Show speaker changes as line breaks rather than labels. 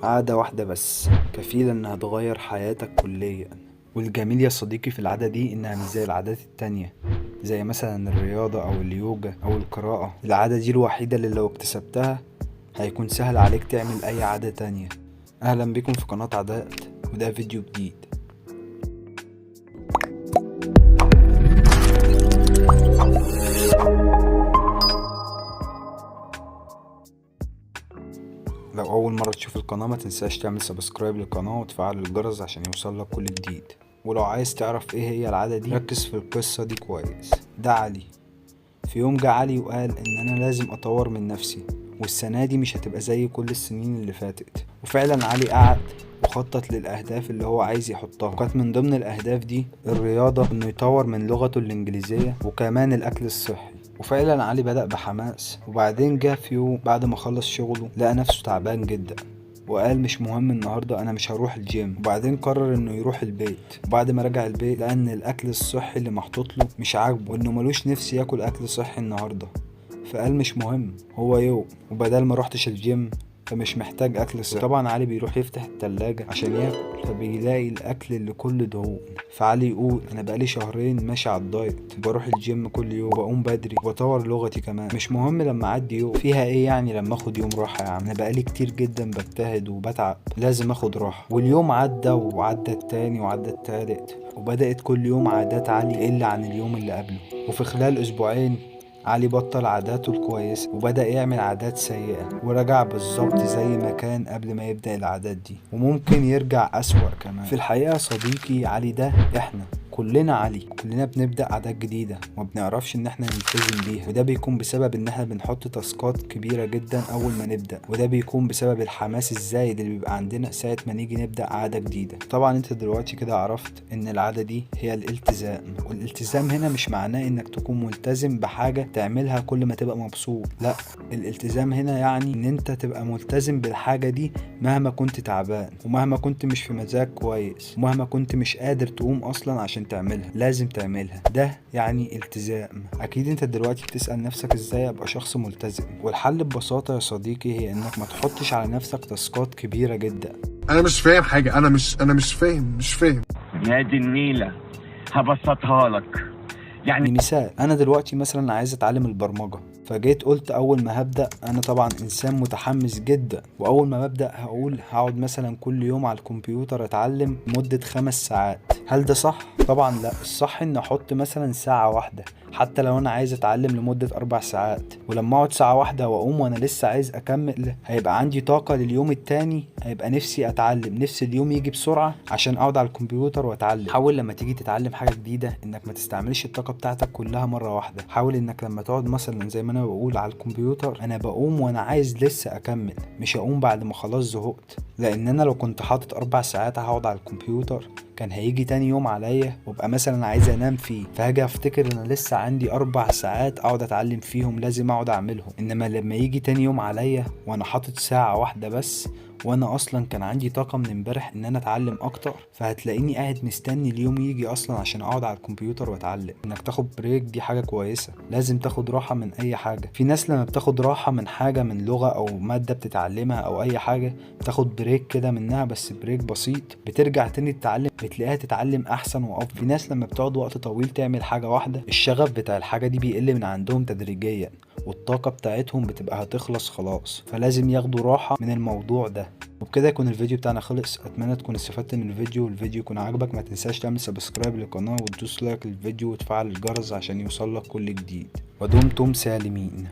عادة واحدة بس كفيلة انها تغير حياتك كليا. والجميل يا صديقي في العادة دي انها مش زي العادات التانية، زي مثلا الرياضة او اليوجا او القراءة. العادة دي الوحيدة اللي لو اكتسبتها هيكون سهل عليك تعمل اي عادة تانية. اهلا بكم في قناة عادات، وده فيديو جديد. لو اول مرة تشوف القناة ما تنساش تعمل سبسكرايب للقناة وتفعل الجرس عشان يوصلك كل جديد. ولو عايز تعرف ايه هي العادة دي ركز في القصة دي كويس. ده علي. في يوم جه علي وقال ان انا لازم اطور من نفسي، والسنة دي مش هتبقى زي كل السنين اللي فاتت. وفعلا علي قعد وخطط للاهداف اللي هو عايز يحطها، وكانت من ضمن الاهداف دي الرياضة، انه يطور من لغته الانجليزية وكمان الاكل الصحي. وفعلا علي بدأ بحماس، وبعدين جه في يوم بعد ما خلص شغله لقى نفسه تعبان جدا، وقال مش مهم النهاردة انا مش هروح الجيم. وبعدين قرر انه يروح البيت، وبعد ما رجع البيت لقى ان الاكل الصحي اللي محطوط له مش عاجبه، وانه ملوش نفس ياكل اكل صحي النهاردة. فقال مش مهم، هو يوم وبدل ما روحتش الجيم فمش محتاج اكل صحي. طبعا علي بيروح يفتح التلاجة عشان ياكل، فبيلاقي الاكل اللي كله دهون. فعلي يقول انا بقالي شهرين ماشي على الدايت، بروح الجيم كل يوم، بقوم بدري وبطور لغتي كمان، مش مهم لما اعدي يوم، فيها ايه يعني لما اخد يوم راحة؟ يا عم انا بقالي كتير جدا بجتهد وبتعب، لازم اخد راحة. واليوم عدى وعدى التاني وعدى التالت، وبدأت كل يوم عادات علي تقل عن اليوم اللي قبله. وفي خلال اسبوعين علي بطل عاداته الكويسة وبدأ يعمل عادات سيئة، ورجع بالظبط زي ما كان قبل ما يبدأ العادات دي، وممكن يرجع أسوأ كمان. في الحقيقة صديقي علي ده احنا كلنا علي، كلنا بنبدأ عادات جديدة وما بنعرفش ان احنا نلتزم بيها، وده بيكون بسبب ان احنا بنحط تاسكات كبيرة جدا اول ما نبدأ، وده بيكون بسبب الحماس الزايد اللي بيبقى عندنا ساعة ما نيجي نبدأ عادة جديدة. طبعا انت دلوقتي كده عرفت ان العادة دي هي الالتزام، والالتزام هنا مش معناه انك تكون ملتزم بحاجة تعملها كل ما تبقى مبسوط، لا، الالتزام هنا يعني ان انت تبقى ملتزم بالحاجة دي مهما كنت تعبان، ومهما كنت مش في مزاج كويس، ومهما كنت مش قادر تقوم اصلا عشان تعملها، لازم تعملها. ده يعني التزام. اكيد انت دلوقتي بتسأل نفسك ازاي ابقى شخص ملتزم، والحل ببساطة يا صديقي هي انك ما تحطش على نفسك تاسكات كبيرة جدا.
انا مش فاهم حاجه، انا مش فاهم.
يا دي النيلة، هبسطها لك.
يعني مثال، انا دلوقتي مثلا عايز اتعلم البرمجة، فجيت قلت اول ما هبدأ، انا طبعا انسان متحمس جدا، واول ما ببدأ هقول هقعد مثلا كل يوم على الكمبيوتر اتعلم مدة 5 ساعات. هل ده صح؟ طبعا لا، الصح ان احط مثلا ساعة واحدة، حتى لو انا عايز اتعلم لمدة 4 ساعات، ولما اقعد ساعة واحدة واقوم وانا لسه عايز اكمل، هيبقى عندي طاقة لليوم التاني، هيبقى نفسي اتعلم، نفس اليوم يجي بسرعة عشان اقعد على الكمبيوتر واتعلم. حاول لما تيجي تتعلم حاجة جديدة انك ما تستعملش الطاقة بتاعتك كلها مرة واحدة. حاول انك لما تقعد مثلا زي ما انا بقول على الكمبيوتر، انا بقوم وانا عايز لسه اكمل، مش اقوم بعد ما خلاص زهقت. لان انا لو كنت حاطط 4 ساعات هقعد على الكمبيوتر، كان هيجي تاني يوم عليا وابقى مثلا عايز انام فيه، فهاجي افتكر ان لسه عندي 4 ساعات اقعد اتعلم فيهم، لازم اقعد اعملهم. انما لما يجي تاني يوم عليا وانا حاطط ساعة واحدة بس، وانا اصلا كان عندي طاقة من امبارح ان انا اتعلم اكتر، فهتلاقيني قاعد مستني اليوم يجي اصلا عشان اقعد على الكمبيوتر واتعلم. انك تاخد بريك دي حاجة كويسة، لازم تاخد راحة من اي حاجة. في ناس لما بتاخد راحة من حاجة، من لغة او مادة بتتعلمها او اي حاجة، بتاخد بريك كده منها، بس بريك بسيط، بترجع تاني تتعلم، بتلاقيها تتعلم احسن وافضل. في ناس لما بتقعد وقت طويل تعمل حاجة واحدة، الشغف بتاع الحاجة دي بيقل من عندهم تدريجيا، والطاقة بتاعتهم بتبقى هتخلص خلاص، فلازم ياخدوا راحة من الموضوع ده. وبكده يكون الفيديو بتاعنا خلص. اتمنى تكون استفدت من الفيديو، والفيديو يكون عجبك. ما تنساش تعمل سبسكرايب للقناة وتدوس لايك للفيديو وتفعل الجرس عشان يوصلك كل جديد. ودمتم سالمين.